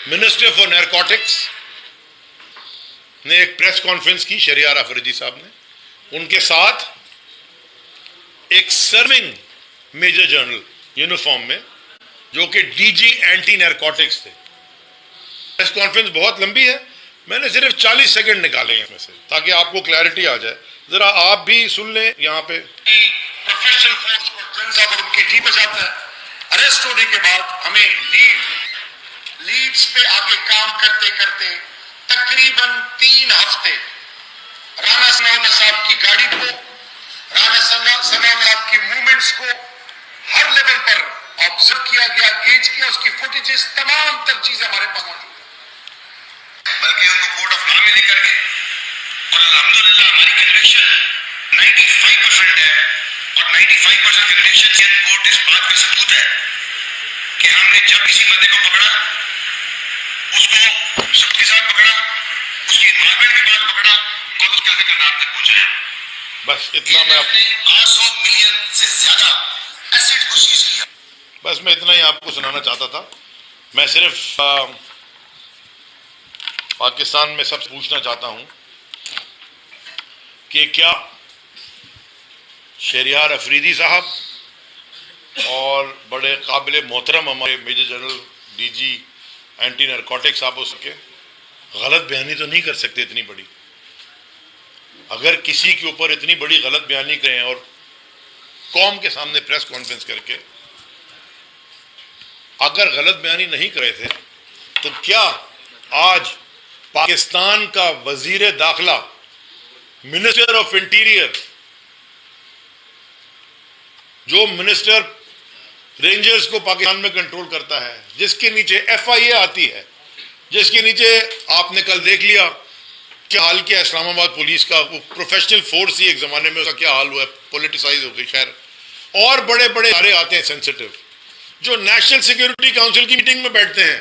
Minister for narcotics نے ایک press conference کی، شہریار افریدی صاحب نے، ان کے ساتھ ایک سرونگ میجر جنرل یونیفارم میں جو کہ ڈی جی اینٹی نارکوٹکس تھے۔ پریس کانفرنس بہت لمبی ہے، میں نے صرف 40 سیکنڈ نکالے ہیں اس میں سے تاکہ آپ کو کلیئرٹی آ جائے، ذرا آپ بھی سن لیں۔ یہاں پہ پروفیشنل فورس کو ٹرین صاحب اور ان کی ٹیم پہ جاتا ہے، اریسٹ ہونے کے بعد ہمیں لیڈز پہ آگے کام کرتے کرتے تقریباً 3 ہفتے رانا ثناء اللہ صاحب کی گاڑی کو، رانا ثناء اللہ کی موومنٹس کو ہر لیول پر آبزرو کیا گیا، گیج کیا، اس کی فوٹیجز، تمام تر چیزیں ہمارے پاس موجود ہیں، بلکہ ان کو کورٹ آف لا میں لے کر کے، اور الحمدللہ ہماری کنوکشن 95% ہے، اور 95% کنوکشن کورٹ اس بات کا ثبوت ہے کہ ہم نے جب کسی بندے کو پکڑا، اس کو سب کے ساتھ پکڑا، اس کی انوالومنٹ کے بعد پکڑا اور اس کے آگے کرناٹک تک پہنچایا۔ بس اتنا میں آپ 800 ملین سے زیادہ ایسٹ کو سیز کیا۔ بس میں اتنا ہی آپ کو سنانا چاہتا تھا۔ میں صرف پاکستان میں سب سے پوچھنا چاہتا ہوں کہ کیا شہریار افریدی صاحب اور بڑے قابل محترم ہمارے major general D G anti narcotics صاحب ہو سکے غلط بیانی تو نہیں کر سکتے اتنی بڑی؟ اگر کسی کے اوپر اتنی بڑی غلط بیانی کریں اور قوم کے سامنے پریس کانفرنس کر کے اگر غلط بیانی نہیں کرے تھے تو کیا آج پاکستان کا وزیر داخلہ، منسٹر آف انٹیریئر، جو منسٹر رینجرز کو پاکستان میں کنٹرول کرتا ہے، جس کے نیچے ایف آئی اے آتی ہے، جس کے نیچے آپ نے کل دیکھ لیا کیا حال کیا اسلام آباد پولیس کا، وہ پروفیشنل فورس ہی ایک زمانے میں اس کا کیا حال ہوا ہے، پولیٹیسائز ہو گئی، خیر، اور بڑے بڑے ادارے آتے ہیں سینسٹیو، جو نیشنل سیکیورٹی کاؤنسل کی میٹنگ میں بیٹھتے ہیں